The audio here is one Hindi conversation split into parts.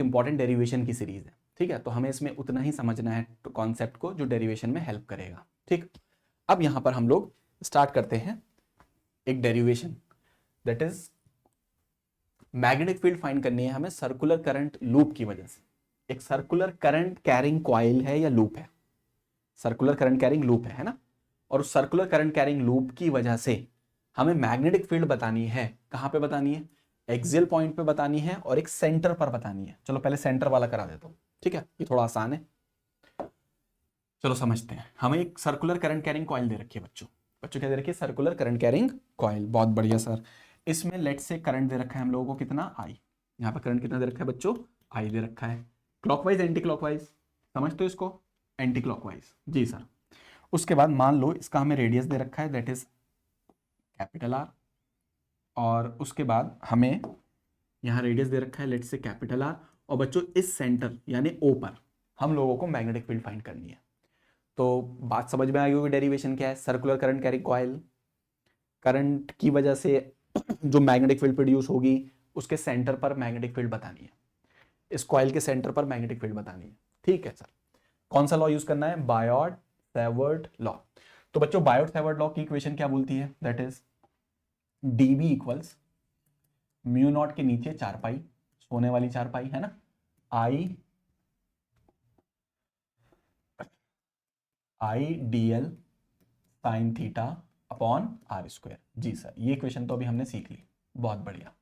इंपॉर्टेंट डेरिवेशन की सीरीज है, ठीक है। तो हमें इसमें उतना ही समझना है तो कॉन्सेप्ट को जो डेरिवेशन में हेल्प करेगा, ठीक। अब यहां पर हम लोग स्टार्ट करते हैं एक derivation, that is magnetic field find करनी है हमें सर्कुलर करंट लूप की वजह से। एक सर्कुलर करंट कैरिंग कॉइल है या लूप है, सर्कुलर करंट कैरिंग लूप है ना। और उस सर्कुलर करंट कैरिंग लूप की वजह से हमें मैग्नेटिक फील्ड बतानी है। कहां पे बतानी है? एक्सियल पॉइंट पे बतानी है और एक सेंटर पर बतानी है। चलो पहले सेंटर वाला करा देता हूं, ठीक है, ये थोड़ा आसान है। चलो समझते हैं। हमें एक सर्कुलर करंट कैरिंग कॉइल दे रखी है बच्चों, बच्चों क्या दे रखी है? Circular current carrying coil. बहुत बढ़िया सर। इसमें लेट से करंट दे रखा है हम लोगों को कितना? आई। यहाँ पर करंट कितना दे रखा है बच्चों? आई दे रखा है। क्लॉकवाइज एंटी क्लॉकवाइज समझते हो इसको? एंटी क्लॉकवाइज, जी सर। उसके बाद मान लो इसका हमें रेडियस दे रखा है, दैट इज कैपिटल आर। और उसके बाद हमें यहाँ रेडियस दे रखा है लेट से कैपिटल आर। और बच्चों इस सेंटर यानी ओ पर हम लोगों को मैग्नेटिक फील्ड फाइंड करनी है। तो बात समझ में आई होगी डेरिवेशन क्या है? Circular current carrying coil, current की वजह से जो मैग्नेटिक फील्ड प्रोड्यूस होगी उसके सेंटर पर मैग्नेटिक फील्ड बतानी है, इस कॉइल के सेंटर पर मैग्नेटिक फील्ड बतानी है, ठीक है सर। कौन सा लॉ यूज करना है? Biot Savart law. तो बच्चों बायोट सेवर्ट लॉ की इक्वेशन क्या बोलती है? That is dB equals mu naught के नीचे 4 पाई, सोने वाली 4 पाई है ना, I D L sine theta upon are square. जी सर, ये इक्वेशन तो अभी हमने सीख ली, बहुत बढ़िया।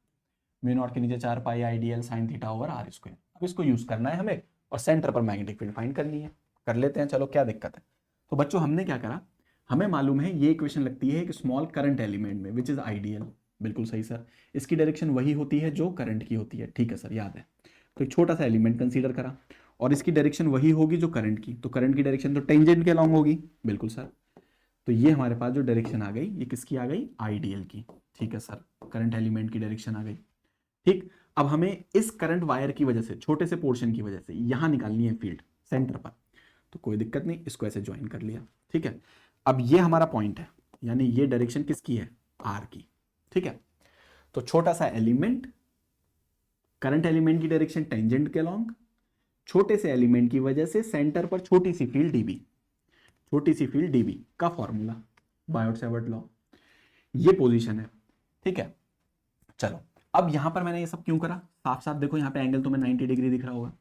म्यू नॉट के नीचे 4 pi I D L sine theta over R square. अब इसको यूज करना है हमें और सेंटर पर मैग्नेटिक फील्ड फाइंड करनी है। कर लेते हैं, चलो क्या दिक्कत है। तो बच्चों हमने क्या करा, हमें मालूम है ये इक्वेशन लगती है एक स्मॉल करंट एलिमेंट में विच इज आइडियल। बिल्कुल सही सर, इसकी डायरेक्शन वही होती है जो करंट की होती है, ठीक है सर, याद है। तो एक छोटा सा एलिमेंट कंसीडर करा और इसकी डायरेक्शन वही होगी जो करंट की, तो करंट की डायरेक्शन तो टेंजेंट के अलॉन्ग होगी, बिल्कुल सर। तो ये हमारे पास जो डायरेक्शन आ गई ये किसकी आ गई? आइडियल की, ठीक है सर, करंट एलिमेंट की डायरेक्शन आ गई, ठीक। अब हमें इस करंट वायर की वजह से, छोटे से पोर्शन की वजह से यहां निकालनी है फील्ड सेंटर पर। तो कोई दिक्कत नहीं, इसको ऐसे ज्वाइन कर लिया, ठीक है। अब ये हमारा पॉइंट है, यानी ये डायरेक्शन किसकी है? आर की, ठीक है। तो छोटा सा एलिमेंट, करंट एलिमेंट की डायरेक्शन टेंजेंट के अलॉन्ग, छोटे से एलिमेंट की वजह से सेंटर पर छोटी सी फील्ड डीबी, छोटी सी फील्ड डीबी का फॉर्मूला बायोट सेवर्ट लॉ, ये पोजीशन है, ठीक है। चलो अब यहां पर मैंने ये सब क्यों करा? साफ साफ देखो यहाँ पे एंगल तुम्हें 90 डिग्री दिख रहा होगा।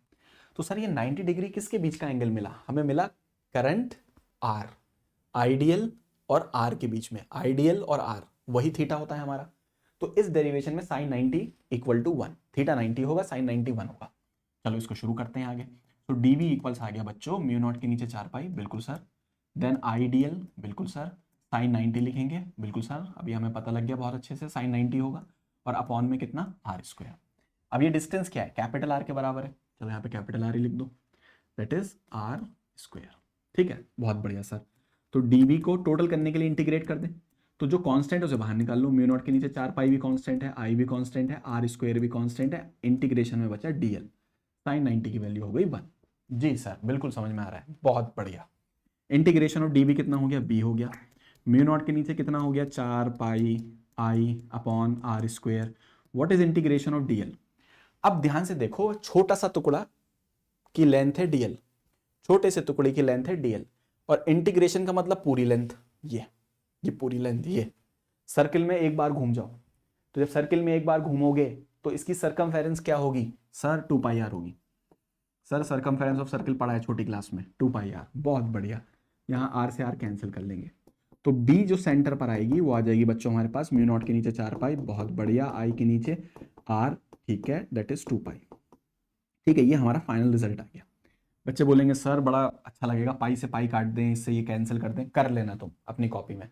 तो सर ये 90 डिग्री किसके बीच का एंगल मिला? हमें मिला करंट आर, आइडियल और आर के बीच में। आइडियल और आर वही थीटा होता है हमारा। तो इस डेरिवेशन में साइन 90 इक्वल टू 1, थीटा 90 होगा, साइन 90 1 होगा। चलो इसको शुरू करते हैं आगे। तो डी बी इक्वल्स आ गया बच्चों म्यू नॉट के नीचे 4 पाई, बिल्कुल सर। देन आइडियल, बिल्कुल सर। साइन 90 लिखेंगे, बिल्कुल सर, अभी हमें पता लग गया बहुत अच्छे से, साइन 90 होगा। और अपॉन में कितना? R square. अब ये डिस्टेंस क्या है? कैपिटल आर के बराबर है। चलो यहाँ पे कैपिटल आर ही लिख दो, दैट इज आर स्क्वायर, ठीक है, बहुत बढ़िया सर। तो डीबी को टोटल करने के लिए इंटीग्रेट कर दें, तो जो कांस्टेंट है उसे बाहर निकाल लो। म्यू नॉट के नीचे 4 पाई भी कांस्टेंट है, आई भी कांस्टेंट है, आर स्क्वायर भी कांस्टेंट है, इंटीग्रेशन में बचा डीएल। साइन 90 की वैल्यू हो गई 1। जी सर, बिल्कुल समझ में आ रहा है, बहुत बढ़िया। इंटीग्रेशन ऑफ डीबी कितना हो गया? बी हो गया। म्यू नॉट के नीचे कितना हो गया? 4 pi I upon are square. What is integration of dl? अब ध्यान से देखो, छोटा सा टुकड़ा की लेंथ है डीएल, छोटे से टुकड़े की लेंथ है डीएल, और इंटीग्रेशन का मतलब पूरी लेंथ, ये पूरी लेंथ, ये सर्किल में एक बार घूम जाओ। तो जब सर्किल में एक बार घूमोगे तो इसकी सरकमफेरेंस क्या होगी? सर 2 पाई आर होगी। सर सरकमफेरेंस ऑफ सर्किल पढ़ा है छोटी क्लास में, 2 पाई आर, बहुत बढ़िया। यहाँ आर से आर कैंसिल कर लेंगे, तो बी जो सेंटर पर आएगी वो आ जाएगी बच्चों हमारे पास म्यू नॉट के नीचे 4 पाई, बहुत बढ़िया, आई के नीचे आर, ठीक है, दैट इज 2 पाई, ठीक है। ये हमारा फाइनल रिजल्ट आ गया। बच्चे बोलेंगे सर बड़ा अच्छा लगेगा, पाई से पाई काट दें, इससे ये कैंसिल कर दें, कर लेना तुम अपनी कॉपी में,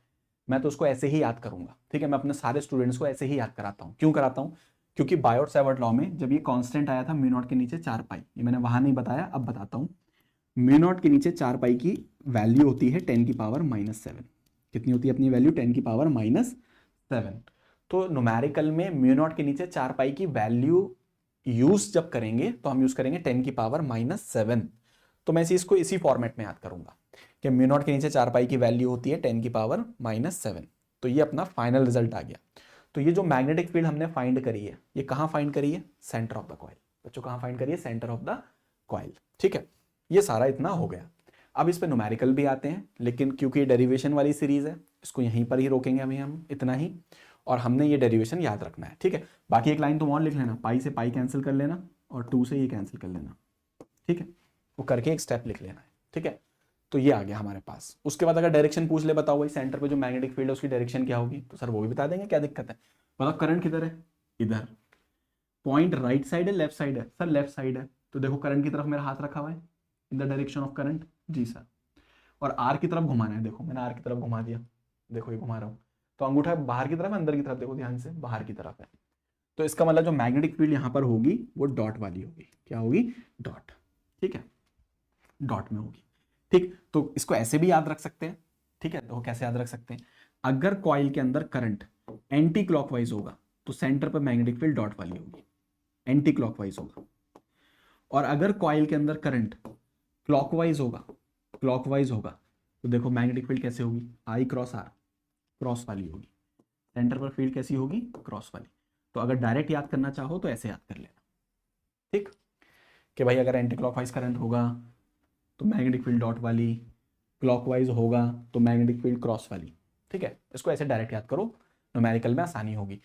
मैं तो उसको ऐसे ही याद करूंगा, ठीक है। मैं अपने सारे स्टूडेंट्स को ऐसे ही याद कराता हूँ। क्यों कराता हूँ? क्योंकि बायोट सेवर्ट लॉ में जब ये कांस्टेंट आया था म्यू नॉट के नीचे 4 पाई, ये मैंने वहां नहीं बताया, अब बताता हूँ। म्यू नॉट के नीचे 4 पाई की वैल्यू होती है 10 की पावर -7। कितनी होती है अपनी वैल्यू? 10 की पावर -7। तो न्यूमेरिकल में म्यू नॉट के नीचे 4 पाई की वैल्यू यूज जब करेंगे तो हम यूज करेंगे 10 की पावर -7। तो मैं इसको इसी फॉर्मेट में याद करूंगा कि म्यू नॉट के नीचे 4 पाई की वैल्यू होती है 10 की पावर -7। तो ये अपना फाइनल रिजल्ट आ गया। तो ये जो मैग्नेटिक फील्ड हमने फाइंड करी है, ये कहाँ फाइंड करी है? Centre of the coil. बच्चों कहाँ फाइंड करिए, सेंटर ऑफ द कॉइल। ठीक है, ये सारा इतना हो गया। अब इस पे न्यूमेरिकल भी आते हैं, लेकिन क्योंकि डेरिवेशन वाली सीरीज है इसको यहीं पर ही रोकेंगे अभी हम इतना ही, और हमने ये डेरिवेशन याद रखना है। ठीक है, बाकी एक लाइन तुम और लिख लेना, पाई से पाई कैंसिल कर लेना और 2 से ये कैंसिल कर लेना। ठीक है, वो करके एक स्टेप लिख लेना है। ठीक है, तो ये आ गया हमारे पास। उसके बाद अगर डायरेक्शन पूछ ले, बताओ भाई सेंटर पे जो मैग्नेटिक फील्ड है उसकी डायरेक्शन क्या होगी, तो सर वो भी बता देंगे, क्या दिक्कत है। बताओ करंट किधर है, इधर। पॉइंट राइट साइड है लेफ्ट साइड है, सर लेफ्ट साइड है, तो देखो करंट की तरफ मेरा हाथ रखा हुआ है, in the direction of current. जी सर। और आर की तरफ घुमाना है, देखो मैंने आर की तरफ घुमा दिया, देखो ये घुमा रहा हूँ, तो अंगूठा बाहर की तरफ है अंदर की तरफ, देखो ध्यान से बाहर की तरफ है। तो इसका मतलब जो मैग्नेटिक फील्ड यहाँ पर होगी वो डॉट वाली होगी। क्या होगी, डॉट। ठीक है, डॉट में होगी। ठीक, तो इसको ऐसे भी याद रख सकते हैं। ठीक है, तो कैसे याद रख सकते हैं, अगर कॉइल के अंदर करंट एंटी क्लॉकवाइज होगा तो सेंटर पर मैग्नेटिक फील्ड डॉट वाली होगी, एंटी क्लॉकवाइज होगा। और अगर कॉइल के अंदर करंट क्लॉकवाइज होगा, क्लॉकवाइज होगा, तो देखो मैग्नेटिक फील्ड कैसे होगी, आई क्रॉस आर, क्रॉस वाली होगी। सेंटर पर फील्ड कैसी होगी, क्रॉस वाली। तो अगर डायरेक्ट याद करना चाहो तो ऐसे याद कर लेना। ठीक, कि भाई अगर एंटी क्लॉकवाइज करंट होगा तो मैग्नेटिक फील्ड डॉट वाली, क्लॉकवाइज होगा तो मैग्नेटिक फील्ड क्रॉस वाली। ठीक है, इसको ऐसे डायरेक्ट याद करो, न्यूमेरिकल में आसानी होगी।